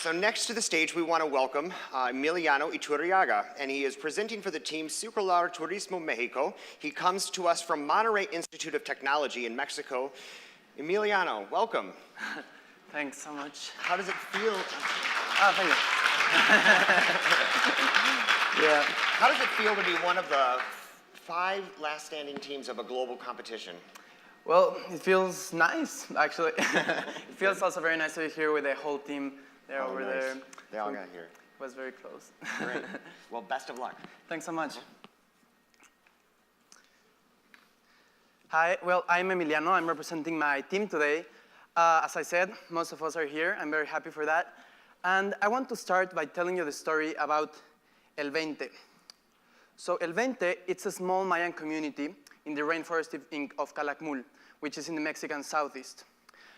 So next to the stage, we want to welcome Emiliano Iturriaga, and he is presenting for the team Circular Turismo Mexico. He comes to us from Monterrey Institute of Technology in Mexico. Emiliano, welcome. Thanks so much. How does it feel? Oh, thank you. Yeah. How does it feel to be one of the 5 last standing teams of a global competition? Well, it feels nice, actually. It feels also very nice to be here with the whole team. They're over nice. there. They all got here. It was very close. Great. Well, best of luck. Thanks so much. Hi, well, I'm Emiliano. I'm representing my team today. As I said, most of us are here. I'm very happy for that. And I want to start by telling you the story about El Veinte. So El Veinte, it's a small Mayan community in the rainforest of Calakmul, which is in the Mexican southeast.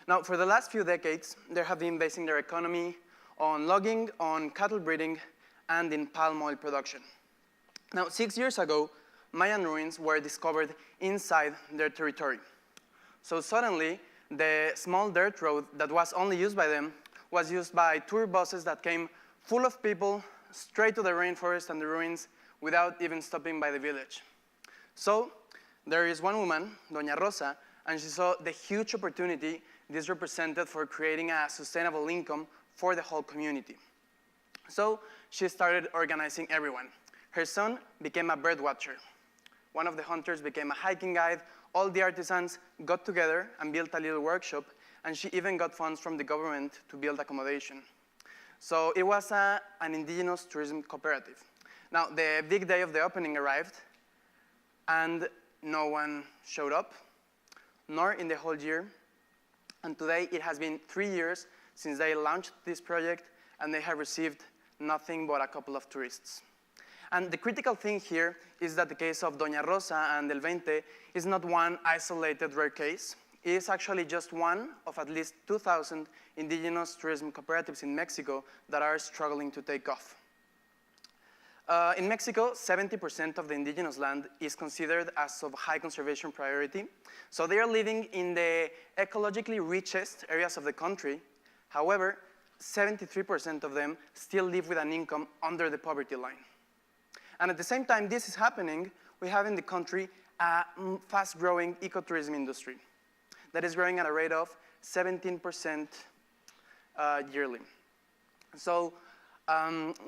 Now, for the last few decades, they have been basing their economy on logging, on cattle breeding, and in palm oil production. Now, 6 years ago, Mayan ruins were discovered inside their territory. So suddenly, the small dirt road that was only used by them was used by tour buses that came full of people straight to the rainforest and the ruins without even stopping by the village. So there is one woman, Doña Rosa, and she saw the huge opportunity this represented for creating a sustainable income for the whole community. So she started organizing everyone. Her son became a bird watcher. One of the hunters became a hiking guide. All the artisans got together and built a little workshop, and she even got funds from the government to build accommodation. So it was an indigenous tourism cooperative. Now, the big day of the opening arrived, and no one showed up, nor in the whole year. And today, it has been 3 years since they launched this project, and they have received nothing but a couple of tourists. And the critical thing here is that the case of Doña Rosa and El Veinte is not one isolated rare case. It is actually just one of at least 2,000 indigenous tourism cooperatives in Mexico that are struggling to take off. In Mexico, 70% of the indigenous land is considered as of high conservation priority. So they are living in the ecologically richest areas of the country. However, 73% of them still live with an income under the poverty line. And at the same time this is happening, we have in the country a fast-growing ecotourism industry that is growing at a rate of 17% yearly. So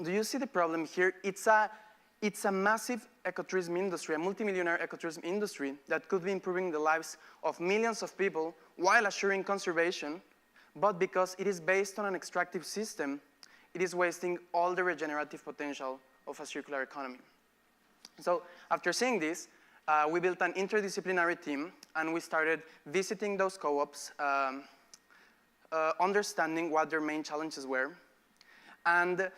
do you see the problem here? It's a massive ecotourism industry, a multimillionaire ecotourism industry that could be improving the lives of millions of people while assuring conservation, but because it is based on an extractive system, it is wasting all the regenerative potential of a circular economy. So after seeing this, we built an interdisciplinary team, and we started visiting those co-ops, understanding what their main challenges were. And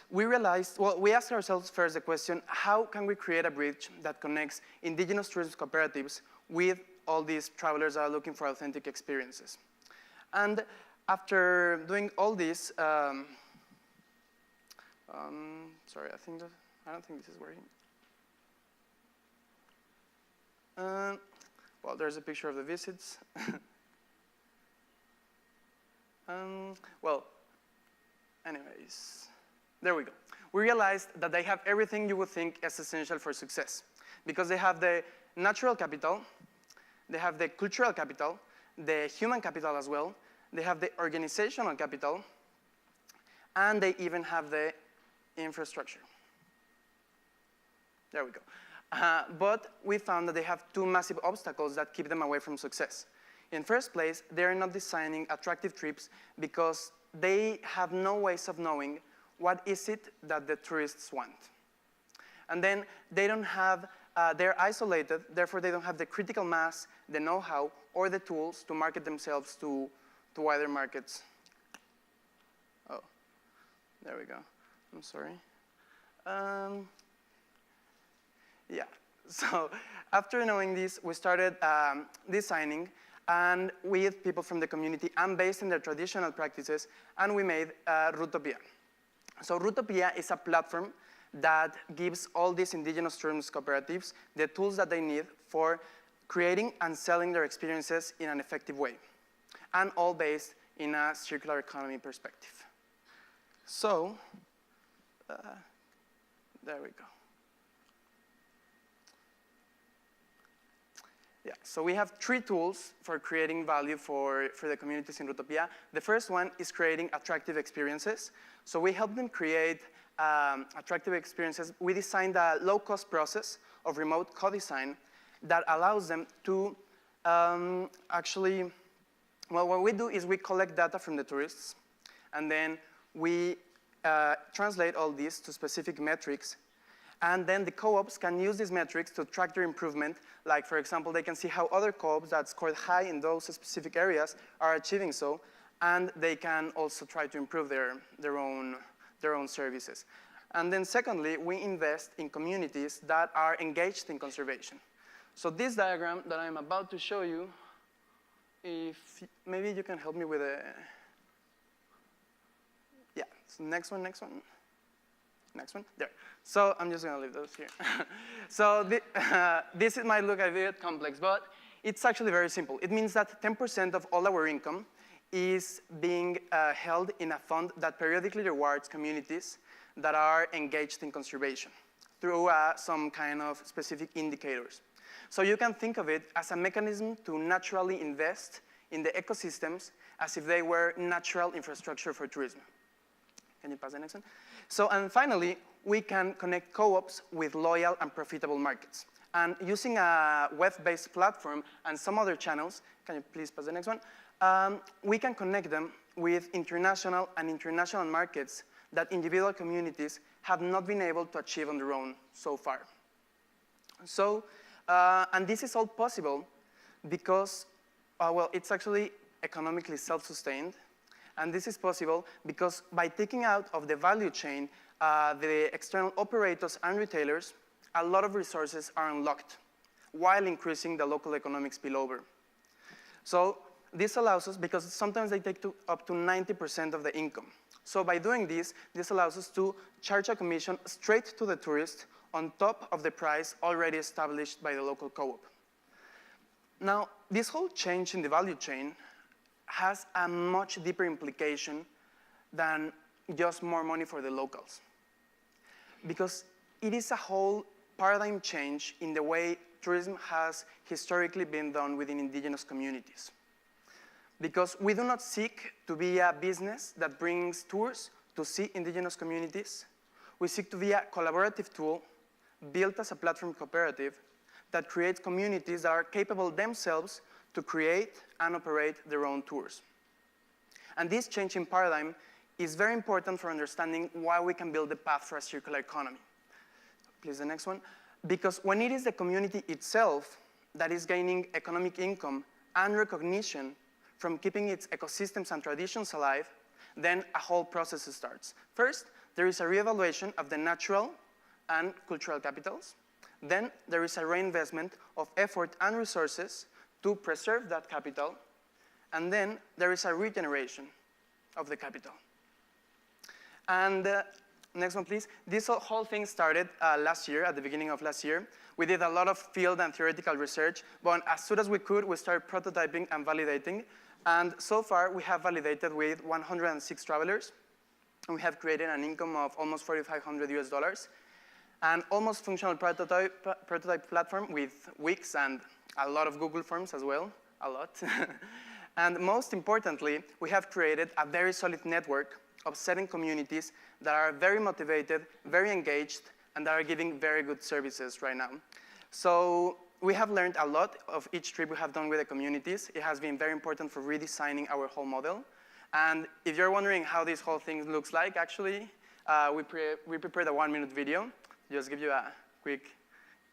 we realized, well, we asked ourselves first the question, how can we create a bridge that connects indigenous tourism cooperatives with all these travelers that are looking for authentic experiences? And after doing all this, sorry, I don't think this is working. Well, there's a picture of the visits. Well, anyways, there we go. We realized that they have everything you would think is essential for success, because they have the natural capital, they have the cultural capital, the human capital as well, they have the organizational capital, and they even have the infrastructure. There we go. But we found that they have 2 massive obstacles that keep them away from success. In first place, they're not designing attractive trips because they have no ways of knowing what is it that the tourists want. And then they don't have, they're isolated, therefore they don't have the critical mass, the know-how, or the tools to market themselves to wider markets. Oh, there we go. I'm sorry. Yeah, so after knowing this, we started designing, and with people from the community and based in their traditional practices, and we made Rutopia. So Rutopia is a platform that gives all these indigenous tourism cooperatives the tools that they need for creating and selling their experiences in an effective way, and all based in a circular economy perspective. So, there we go. Yeah, so we have 3 tools for creating value for the communities in Rutopia. The first one is creating attractive experiences. So we help them create attractive experiences. We designed a low-cost process of remote co-design that allows them to actually, well, what we do is we collect data from the tourists, and then we translate all this to specific metrics. And then the co-ops can use these metrics to track their improvement. Like, for example, they can see how other co-ops that scored high in those specific areas are achieving so, and they can also try to improve their own services. And then secondly, we invest in communities that are engaged in conservation. So this diagram that I'm about to show you, if maybe you can help me with a, yeah, so next one. Next one, there. So I'm just gonna leave those here. So this might look a bit complex, but it's actually very simple. It means that 10% of all our income is being held in a fund that periodically rewards communities that are engaged in conservation through some kind of specific indicators. So you can think of it as a mechanism to naturally invest in the ecosystems as if they were natural infrastructure for tourism. Can you pass the next one? So, and finally, we can connect co-ops with loyal and profitable markets. And using a web-based platform and some other channels, can you please pass the next one? We can connect them with international markets that individual communities have not been able to achieve on their own so far. So, and this is all possible because, well, it's actually economically self-sustained. And this is possible because by taking out of the value chain the external operators and retailers, a lot of resources are unlocked while increasing the local economic spillover. So this allows us, because sometimes they take up to 90% of the income. So by doing this allows us to charge a commission straight to the tourist on top of the price already established by the local co-op. Now, this whole change in the value chain has a much deeper implication than just more money for the locals. Because it is a whole paradigm change in the way tourism has historically been done within indigenous communities. Because we do not seek to be a business that brings tours to see indigenous communities. We seek to be a collaborative tool built as a platform cooperative that creates communities that are capable themselves to create and operate their own tours. And this change in paradigm is very important for understanding why we can build a path for a circular economy. Please, the next one. Because when it is the community itself that is gaining economic income and recognition from keeping its ecosystems and traditions alive, then a whole process starts. First, there is a reevaluation of the natural and cultural capitals. Then there is a reinvestment of effort and resources to preserve that capital, and then there is a regeneration of the capital. And next one, please. This whole thing started last year, at the beginning of last year. We did a lot of field and theoretical research, but as soon as we could, we started prototyping and validating. And so far, we have validated with 106 travelers, and we have created an income of almost $4,500 US, an almost functional prototype platform with Wix and a lot of Google Forms as well, a lot. And most importantly, we have created a very solid network of 7 communities that are very motivated, very engaged, and that are giving very good services right now. So we have learned a lot of each trip we have done with the communities. It has been very important for redesigning our whole model. And if you're wondering how this whole thing looks like, actually, we prepared a 1-minute video to just give you a quick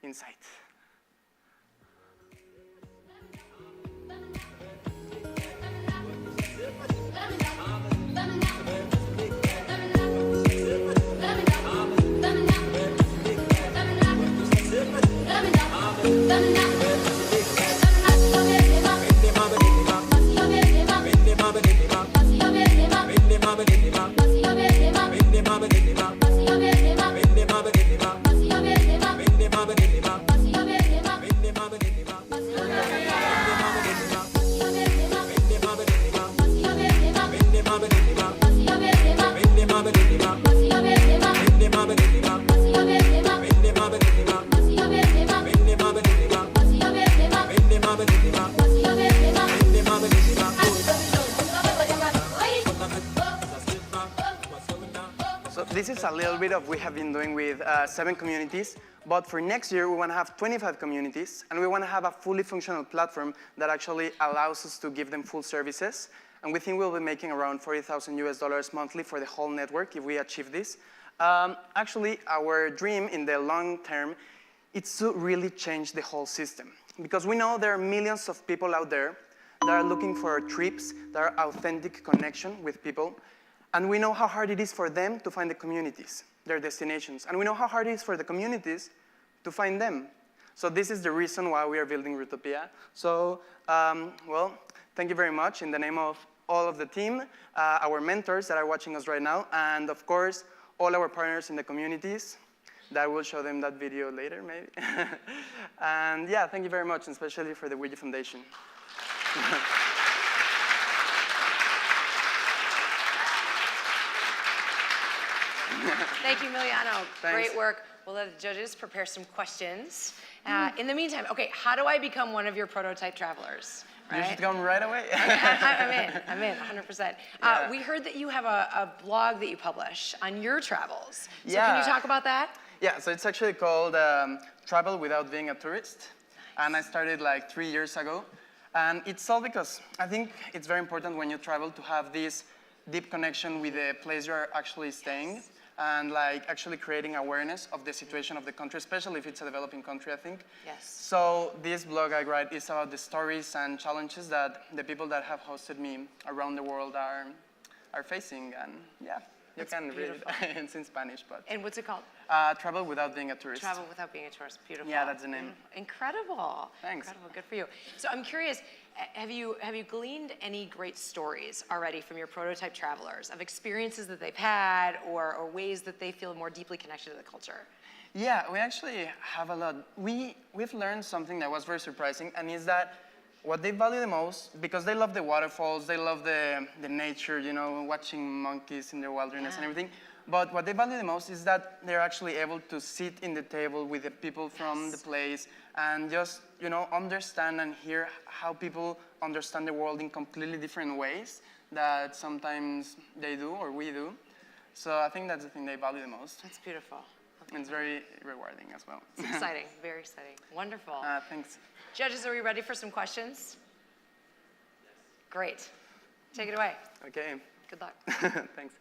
insight. So this is a little bit of what we have been doing with 7 communities, but for next year we want to have 25 communities, and we want to have a fully functional platform that actually allows us to give them full services. And we think we'll be making around $40,000 monthly for the whole network if we achieve this. Actually, our dream in the long term is to really change the whole system, because we know there are millions of people out there that are looking for trips that are authentic connection with people. And we know how hard it is for them to find the communities, their destinations. And we know how hard it is for the communities to find them. So this is the reason why we are building Rootopia. So, well, thank you very much in the name of all of the team, our mentors that are watching us right now, and of course, all our partners in the communities. That will show them that video later, maybe. And yeah, thank you very much, and especially for the Wege Foundation. Thank you, Emiliano. Thanks. Great work. We'll let the judges prepare some questions. In the meantime, okay, how do I become one of your prototype travelers? You should come right away. I'm in, 100%. Yeah. We heard that you have a blog that you publish on your travels. So Yeah. can you talk about that? Yeah, so it's actually called Travel Without Being a Tourist. And I started like 3 years ago. And it's all because I think it's very important when you travel to have this deep connection with the place you're actually staying, and like actually creating awareness of the situation of the country, especially if it's a developing country, I think. Yes. So this blog I write is about the stories and challenges that the people that have hosted me around the world are facing, and yeah, you can read it. It's in Spanish, but. And what's it called? Travel Without Being a Tourist. Travel Without Being a Tourist. Beautiful. Yeah, that's the name. Incredible. Thanks. Incredible. Good for you. So I'm curious, have you gleaned any great stories already from your prototype travelers of experiences that they've had or ways that they feel more deeply connected to the culture? Yeah, we actually have a lot. We've learned something that was very surprising, and is that what they value the most, because they love the waterfalls, they love the nature, you know, watching monkeys in the wilderness and everything. But what they value the most is that they're actually able to sit in the table with the people from the place and just, you know, understand and hear how people understand the world in completely different ways that sometimes they do or we do. So I think that's the thing they value the most. That's beautiful. And it's very rewarding as well. It's exciting, very exciting. Wonderful. Thanks. Judges, are we ready for some questions? Great. Take it away. Okay. Good luck. Thanks.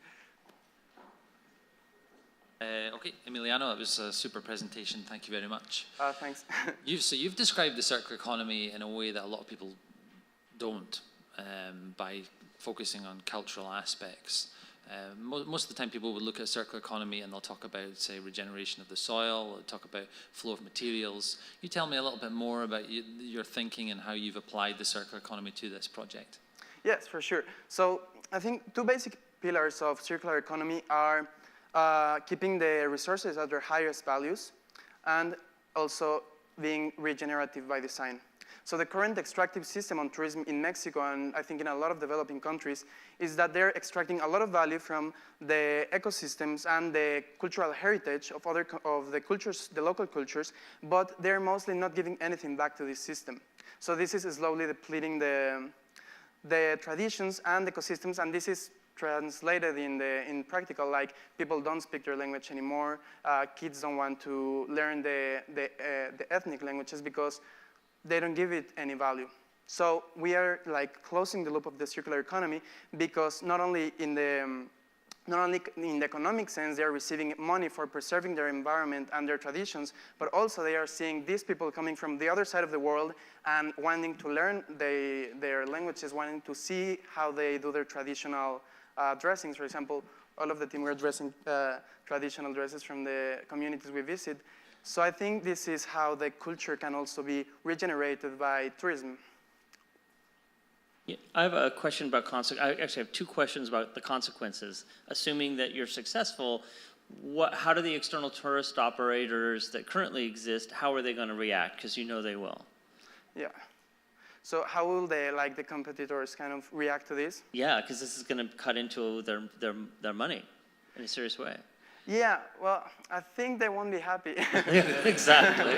Okay, Emiliano, it was a super presentation. Thank you very much. Thanks. You've described the circular economy in a way that a lot of people don't, by focusing on cultural aspects. Most of the time people would look at circular economy and they'll talk about, say, regeneration of the soil, they'll talk about flow of materials. You tell me a little bit more about your thinking and how you've applied the circular economy to this project. Yes, for sure. So I think 2 basic pillars of circular economy are keeping the resources at their highest values and also being regenerative by design. So the current extractive system on tourism in Mexico, and I think in a lot of developing countries, is that they're extracting a lot of value from the ecosystems and the cultural heritage of the cultures, the local cultures, but they're mostly not giving anything back to this system. So this is slowly depleting the traditions and ecosystems, and this is translated in practical, like people don't speak their language anymore, kids don't want to learn the ethnic languages because they don't give it any value. So we are like closing the loop of the circular economy, because not only in the economic sense they are receiving money for preserving their environment and their traditions, but also they are seeing these people coming from the other side of the world and wanting to learn their languages, wanting to see how they do their traditional dressings. For example, all of the team were dressing traditional dresses from the communities we visit. So I think this is how the culture can also be regenerated by tourism. Yeah, I have a question about I actually have 2 questions about the consequences. Assuming that you're successful, how do the external tourist operators that currently exist, how are they going to react? Because you know they will. Yeah. So how will the competitors kind of react to this? Yeah, because this is going to cut into their money in a serious way. Yeah, well, I think they won't be happy. Exactly.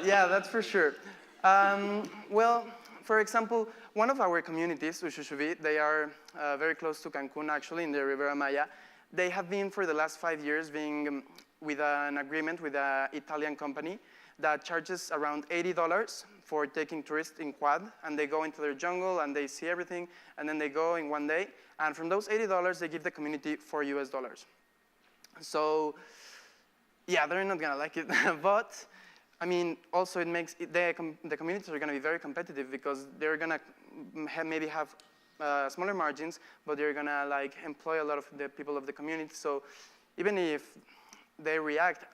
Yeah, that's for sure. Well, for example, one of our communities, Ushushubi, they are very close to Cancun, actually, in the Ribera Maya. They have been for the last 5 years being with an agreement with an Italian company that charges around $80 for taking tourists in quad, and they go into their jungle and they see everything, and then they go in one day, and from those $80 they give the community $4 US. So yeah, they're not gonna like it, but I mean, also it makes the communities are gonna be very competitive because they're gonna maybe have smaller margins, but they're gonna like employ a lot of the people of the community. So even if they react,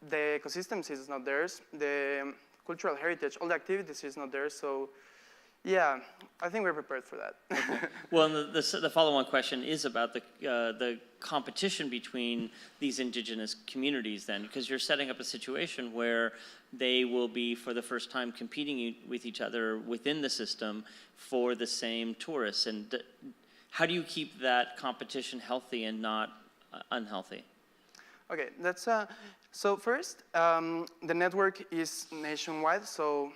the ecosystems is not theirs, the cultural heritage, all the activities is not theirs. So yeah, I think we're prepared for that. Well, and the follow-on question is about the competition between these indigenous communities then, because you're setting up a situation where they will be, for the first time, competing with each other within the system for the same tourists. And how do you keep that competition healthy and not unhealthy? Okay, that's so first, the network is nationwide, so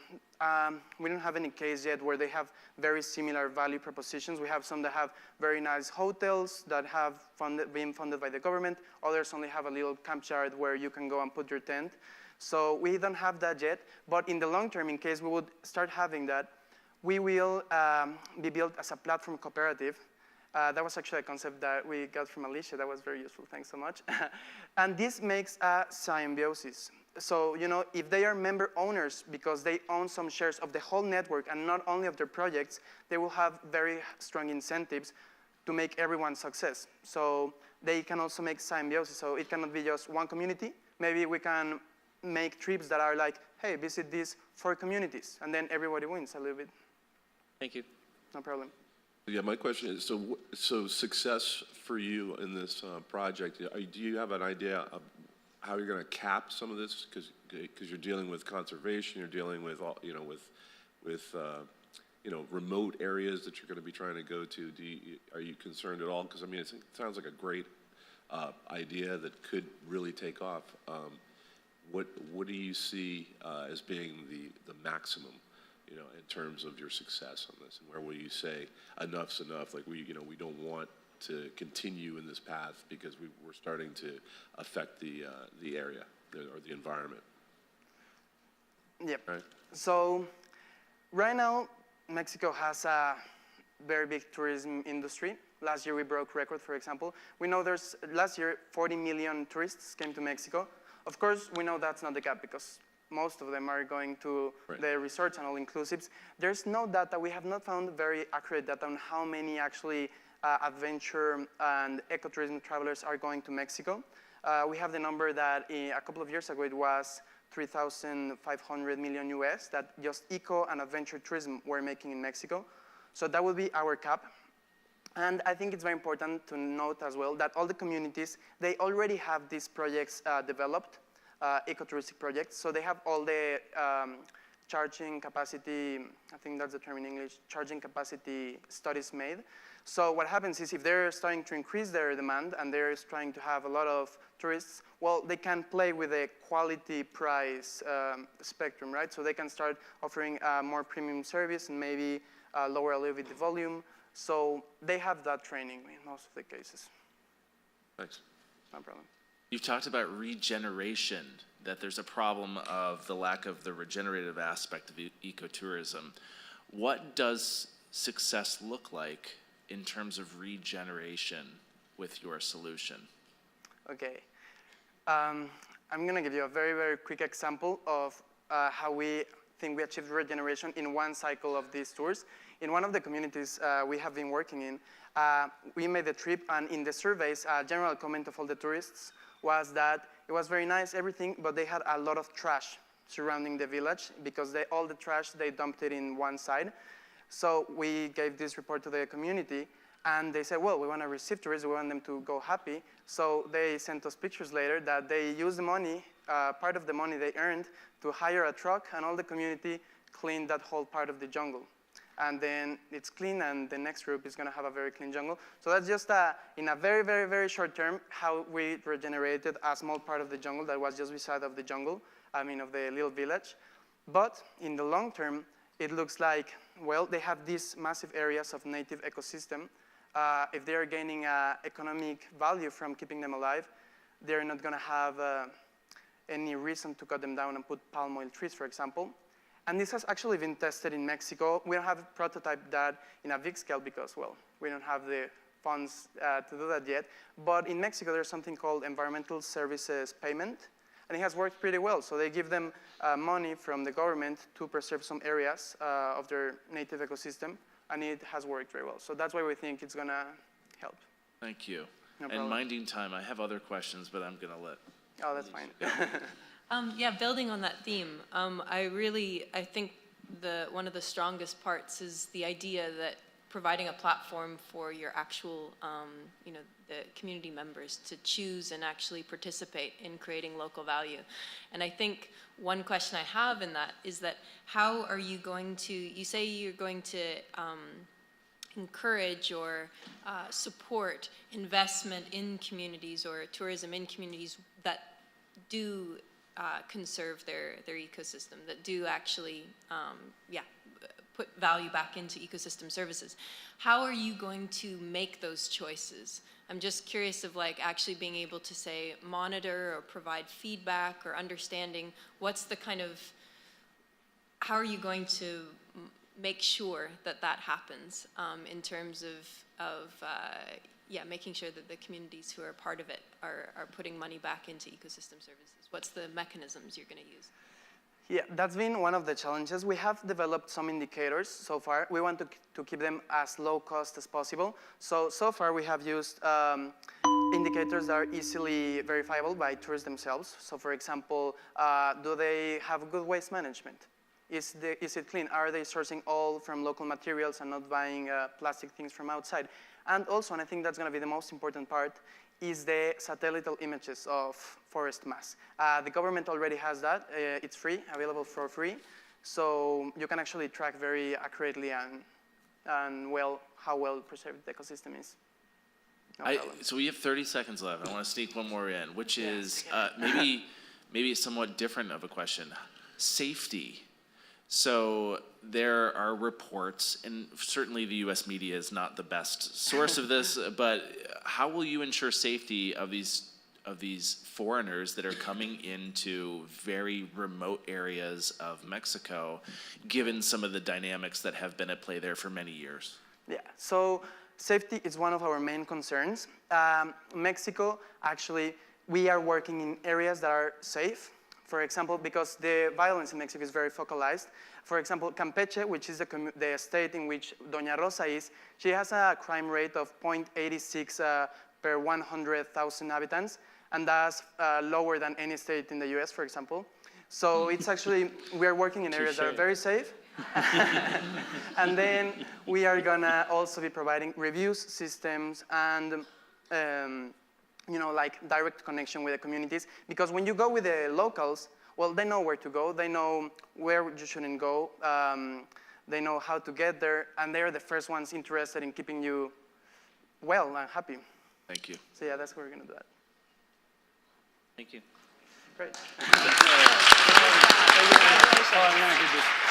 we don't have any case yet where they have very similar value propositions. We have some that have very nice hotels that have been funded by the government. Others only have a little campsite where you can go and put your tent. So we don't have that yet, but in the long term, in case we would start having that, we will be built as a platform cooperative. That was actually a concept that we got from Alicia. That was very useful. Thanks so much. And this makes a symbiosis. So, you know, if they are member owners because they own some shares of the whole network and not only of their projects, they will have very strong incentives to make everyone success. So they can also make symbiosis. So it cannot be just one community. Maybe we can make trips that are like, hey, visit these 4 communities, and then everybody wins a little bit. Thank you. No problem. Yeah, my question is, so success for you in this project, do you have an idea of how you're going to cap some of this? Because you're dealing with conservation, you're dealing with all, you know, with remote areas that you're going to be trying to go to. Are you concerned at all? Because I mean, it sounds like a great idea that could really take off. What do you see as being the maximum, you know, in terms of your success on this, and where will you say enough's enough? Like we don't want to continue in this path because we're starting to affect the area or the environment. Yep. Right. So right now, Mexico has a very big tourism industry. Last year we broke record, for example. We know last year 40 million tourists came to Mexico. Of course, we know that's not the cap because most of them are going to the resorts and all-inclusives. There's no data. We have not found very accurate data on how many actually adventure and ecotourism travelers are going to Mexico. We have the number that a couple of years ago it was 3,500 million US that just eco and adventure tourism were making in Mexico. So that will be our cap. And I think it's very important to note as well that all the communities, they already have these projects developed, ecotouristic projects. So they have all the charging capacity, I think that's the term in English, charging capacity studies made. So what happens is if they're starting to increase their demand and they're trying to have a lot of tourists, well, they can play with a quality price spectrum, right? So they can start offering more premium service and maybe lower a little bit the volume. So they have that training in most of the cases. Thanks. No problem. You've talked about regeneration, that there's a problem of the lack of the regenerative aspect of ecotourism. What does success look like in terms of regeneration with your solution? Okay. I'm going to give you a very, very quick example of how we think we achieved regeneration in one cycle of these tours. In one of the communities we have been working in, we made the trip, and in the surveys, a general comment of all the tourists was that it was very nice, everything, but they had a lot of trash surrounding the village because all the trash, they dumped it in one side. So we gave this report to the community, and they said, well, we want to receive tourists, we want them to go happy. So they sent us pictures later that they used the money, part of the money they earned, to hire a truck, and all the community cleaned that whole part of the jungle. And then it's clean, and the next group is going to have a very clean jungle. So that's just in a very, very, very short term how we regenerated a small part of the jungle that was just beside of the jungle, of the little village. But in the long term, it looks like, well, they have these massive areas of native ecosystem if they are gaining economic value from keeping them alive, they're not going to have any reason to cut them down and put palm oil trees, for example. And this has actually been tested in Mexico. We don't have prototyped that in a big scale because, well, we don't have the funds to do that yet. But in Mexico, there's something called environmental services payment, and it has worked pretty well. So they give them money from the government to preserve some areas of their native ecosystem, and it has worked very well. So that's why we think it's gonna help. Thank you. No And problem. minding time, I have other questions, but I'm gonna let. Oh, that's fine. Yeah, building on that theme, I think one of the strongest parts is the idea that providing a platform for your actual, the community members to choose and actually participate in creating local value. And I think one question I have in that is that how are you going to, you say you're going to encourage or support investment in communities or tourism in communities that do conserve their ecosystem, that do actually, put value back into ecosystem services. How are you going to make those choices? I'm just curious of actually being able to say monitor or provide feedback or understanding what's the kind of, how are you going to make sure that that happens in terms of making sure that the communities who are part of it are putting money back into ecosystem services? What's the mechanisms you're going to use? Yeah, that's been one of the challenges. We have developed some indicators so far. We want to keep them as low cost as possible. So far we have used indicators that are easily verifiable by tourists themselves. So for example, do they have good waste management? Is it clean? Are they sourcing all from local materials and not buying plastic things from outside? And also, and I think that's going to be the most important part, is the satellite images of forest mass. The government already has that. It's free, available for free. So you can actually track very accurately and well how well preserved the ecosystem is. No problem. So we have 30 seconds left. I want to sneak one more in, which is maybe somewhat different of a question. Safety. So there are reports, and certainly the U.S. media is not the best source of this, but how will you ensure safety of these foreigners that are coming into very remote areas of Mexico, given some of the dynamics that have been at play there for many years? Yeah, so safety is one of our main concerns. Mexico, actually, we are working in areas that are safe. For example, because the violence in Mexico is very focalized. For example, Campeche, which is the state in which Doña Rosa is, she has a crime rate of 0.86 per 100,000 inhabitants, and that's lower than any state in the US, for example. So it's actually, we are working in areas that are very safe. And then we are gonna also be providing reviews systems and like direct connection with the communities. Because when you go with the locals, well, they know where to go. They know where you shouldn't go. They know how to get there. And they're the first ones interested in keeping you well and happy. Thank you. So yeah, that's where we're going to do that. Thank you. Great. Oh, I'm going to do this.